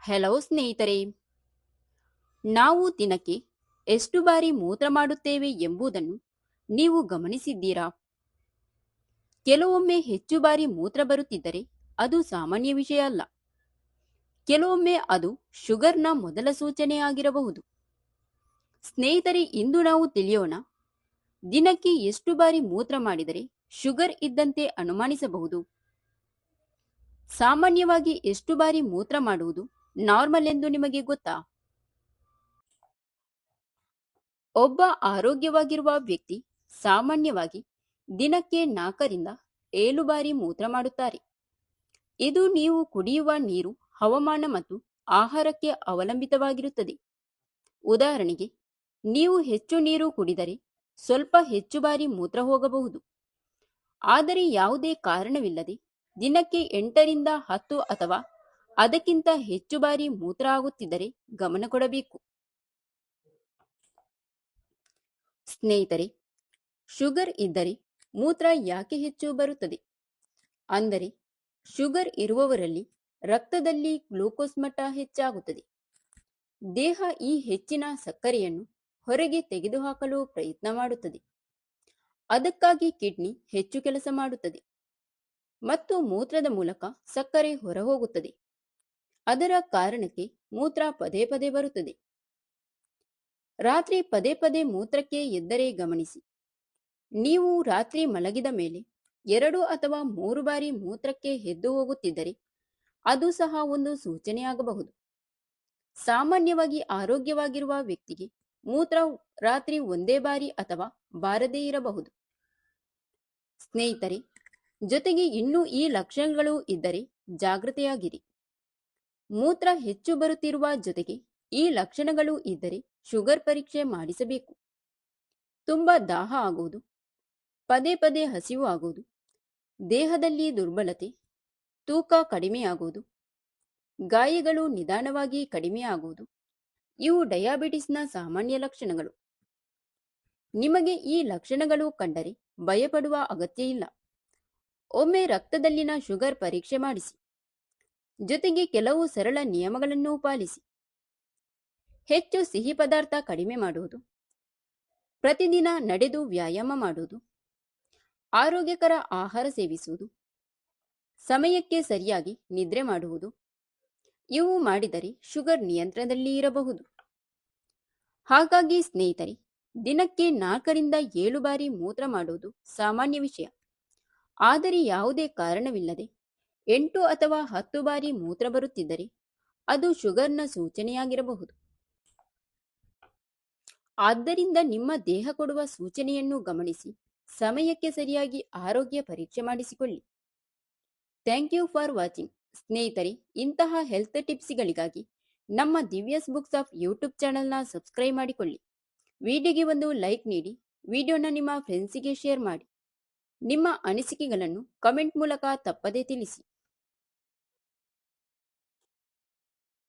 Hello ಸ್ನೇಹಿತರೆ, ನಾವು ದಿನಕ್ಕೆ ಎಷ್ಟು ಬಾರಿ ಮೂತ್ರ ಮಾಡುತ್ತೇವೆ ಎಂಬುದನ್ನು ನೀವು ಗಮನಿಸಿದ್ದೀರಾ? ಕೆಲವೊಮ್ಮೆ ಹೆಚ್ಚು ಬಾರಿ ಮೂತ್ರ ಬರುತ್ತಿದ್ದರೆ ಅದು ಸಾಮಾನ್ಯ ವಿಷಯ ಅಲ್ಲ. ಕೆಲವೊಮ್ಮೆ ಅದು ಶುಗರ್ನ ಮೊದಲ ಸೂಚನೆಯಾಗಿರಬಹುದು. ಸ್ನೇಹಿತರೆ, ಇಂದು ನಾವು ತಿಳಿಯೋಣ, ದಿನಕ್ಕೆ ಎಷ್ಟು ಬಾರಿ ಮೂತ್ರ ಮಾಡಿದರೆ ಶುಗರ್ ಇದ್ದಂತೆ ಅನುಮಾನಿಸಬಹುದು. ಸಾಮಾನ್ಯವಾಗಿ ಎಷ್ಟು ಬಾರಿ ಮೂತ್ರ ಮಾಡುವುದು ನಾರ್ಮಲ್ ಎಂದು ನಿಮಗೆ ಗೊತ್ತಾ? ಒಬ್ಬ ಆರೋಗ್ಯವಾಗಿರುವ ವ್ಯಕ್ತಿ ಸಾಮಾನ್ಯವಾಗಿ ದಿನಕ್ಕೆ 4ರಿಂದ 7 ಬಾರಿ ಮೂತ್ರ ಮಾಡುತ್ತಾರೆ. ಇದು ನೀವು ಕುಡಿಯುವ ನೀರು, ಹವಾಮಾನ ಮತ್ತು ಆಹಾರಕ್ಕೆ ಅವಲಂಬಿತವಾಗಿರುತ್ತದೆ. ಉದಾಹರಣೆಗೆ, ನೀವು ಹೆಚ್ಚು ನೀರು ಕುಡಿದರೆ ಸ್ವಲ್ಪ ಹೆಚ್ಚು ಬಾರಿ ಮೂತ್ರ ಹೋಗಬಹುದು. ಆದರೆ ಯಾವುದೇ ಕಾರಣವಿಲ್ಲದೆ ದಿನಕ್ಕೆ 8ರಿಂದ 10 ಅಥವಾ ಅದಕ್ಕಿಂತ ಹೆಚ್ಚು ಬಾರಿ ಮೂತ್ರ ಆಗುತ್ತಿದ್ದರೆ ಗಮನ ಕೊಡಬೇಕು. ಸ್ನೇಹಿತರೆ, ಶುಗರ್ ಇದ್ದರೆ ಮೂತ್ರ ಯಾಕೆ ಹೆಚ್ಚು ಬರುತ್ತದೆ? ಅಂದರೆ ಶುಗರ್ ಇರುವವರಲ್ಲಿ ರಕ್ತದಲ್ಲಿ ಗ್ಲೂಕೋಸ್ ಮಟ್ಟ ಹೆಚ್ಚಾಗುತ್ತದೆ. ದೇಹ ಈ ಹೆಚ್ಚಿನ ಸಕ್ಕರೆಯನ್ನು ಹೊರಗೆ ತೆಗೆದುಹಾಕಲು ಪ್ರಯತ್ನ ಮಾಡುತ್ತದೆ. ಅದಕ್ಕಾಗಿ ಕಿಡ್ನಿ ಹೆಚ್ಚು ಕೆಲಸ ಮಾಡುತ್ತದೆ ಮತ್ತು ಮೂತ್ರದ ಮೂಲಕ ಸಕ್ಕರೆ ಹೊರಹೋಗುತ್ತದೆ. ಅದರ ಕಾರಣಕ್ಕೆ ಮೂತ್ರ ಪದೇ ಪದೇ ಬರುತ್ತದೆ. ರಾತ್ರಿ ಪದೇ ಪದೇ ಮೂತ್ರಕ್ಕೆ ಎದ್ದರೆ ಗಮನಿಸಿ. ನೀವು ರಾತ್ರಿ ಮಲಗಿದ ಮೇಲೆ 2 ಅಥವಾ 3 ಬಾರಿ ಮೂತ್ರಕ್ಕೆ ಎದ್ದು ಹೋಗುತ್ತಿದ್ದರೆ ಅದು ಸಹ ಒಂದು ಸೂಚನೆಯಾಗಬಹುದು. ಸಾಮಾನ್ಯವಾಗಿ ಆರೋಗ್ಯವಾಗಿರುವ ವ್ಯಕ್ತಿಗೆ ಮೂತ್ರ ರಾತ್ರಿ ಒಂದೇ ಬಾರಿ ಅಥವಾ ಬಾರದೇ ಇರಬಹುದು. ಸ್ನೇಹಿತರೆ, ಜೊತೆಗೆ ಇನ್ನೂ ಈ ಲಕ್ಷಣಗಳು ಇದ್ದರೆ ಜಾಗೃತೆಯಾಗಿರಿ. ಮೂತ್ರ ಹೆಚ್ಚು ಬರುತ್ತಿರುವ ಜೊತೆಗೆ ಈ ಲಕ್ಷಣಗಳು ಇದ್ದರೆ ಶುಗರ್ ಪರೀಕ್ಷೆ ಮಾಡಿಸಬೇಕು. ತುಂಬಾ ದಾಹ ಆಗುವುದು, ಪದೇ ಪದೇ ಹಸಿವು ಆಗುವುದು, ದೇಹದಲ್ಲಿ ದುರ್ಬಲತೆ, ತೂಕ ಕಡಿಮೆಯಾಗುವುದು, ಗಾಯಗಳು ನಿಧಾನವಾಗಿ ಕಡಿಮೆಯಾಗುವುದು ಇವು ಡಯಾಬಿಟಿಸ್ನ ಸಾಮಾನ್ಯ ಲಕ್ಷಣಗಳು. ನಿಮಗೆ ಈ ಲಕ್ಷಣಗಳು ಕಂಡರೆ ಭಯಪಡುವ ಅಗತ್ಯ ಇಲ್ಲ. ಒಮ್ಮೆ ರಕ್ತದಲ್ಲಿನ ಶುಗರ್ ಪರೀಕ್ಷೆ ಮಾಡಿಸಿ. ಜೊತೆಗೆ ಕೆಲವು ಸರಳ ನಿಯಮಗಳನ್ನು ಪಾಲಿಸಿ. ಹೆಚ್ಚು ಸಿಹಿ ಪದಾರ್ಥ ಕಡಿಮೆ ಮಾಡುವುದು, ಪ್ರತಿದಿನ ನಡೆದು ವ್ಯಾಯಾಮ ಮಾಡುವುದು, ಆರೋಗ್ಯಕರ ಆಹಾರ ಸೇವಿಸುವುದು, ಸಮಯಕ್ಕೆ ಸರಿಯಾಗಿ ನಿದ್ರೆ ಮಾಡುವುದು ಇವು ಮಾಡಿದರೆ ಶುಗರ್ ನಿಯಂತ್ರಣದಲ್ಲಿ ಇರಬಹುದು. ಹಾಗಾಗಿ ಸ್ನೇಹಿತರೆ, ದಿನಕ್ಕೆ 4ರಿಂದ 7 ಬಾರಿ ಮೂತ್ರ ಮಾಡುವುದು ಸಾಮಾನ್ಯ ವಿಷಯ. ಆದರೆ ಯಾವುದೇ ಕಾರಣವಿಲ್ಲದೆ 8 ಅಥವಾ 10 ಬಾರಿ ಮೂತ್ರ ಬರುತ್ತಿದ್ದರೆ ಅದು ಶುಗರ್ನ ಸೂಚನೆಯಾಗಿರಬಹುದು. ಆದ್ದರಿಂದ ನಿಮ್ಮ ದೇಹ ಕೊಡುವ ಸೂಚನೆಯನ್ನು ಗಮನಿಸಿ ಸಮಯಕ್ಕೆ ಸರಿಯಾಗಿ ಆರೋಗ್ಯ ಪರೀಕ್ಷೆ ಮಾಡಿಸಿಕೊಳ್ಳಿ. Thank you for watching. ಸ್ನೇಹಿತರೆ, ಇಂತಹ ಹೆಲ್ತ್ ಟಿಪ್ಸ್ಗಳಿಗಾಗಿ ನಮ್ಮ ದಿವ್ಯಸ್ ಬುಕ್ಸ್ ಆಫ್ ಯೂಟ್ಯೂಬ್ ಚಾನೆಲ್ನ ಸಬ್ಸ್ಕ್ರೈಬ್ ಮಾಡಿಕೊಳ್ಳಿ. ವಿಡಿಯೋಗೆ ಒಂದು ಲೈಕ್ ನೀಡಿ, ವಿಡಿಯೋನ ನಿಮ್ಮ ಫ್ರೆಂಡ್ಸಿಗೆ ಶೇರ್ ಮಾಡಿ. ನಿಮ್ಮ ಅನಿಸಿಕೆಗಳನ್ನು ಕಮೆಂಟ್ ಮೂಲಕ ತಪ್ಪದೇ ತಿಳಿಸಿ.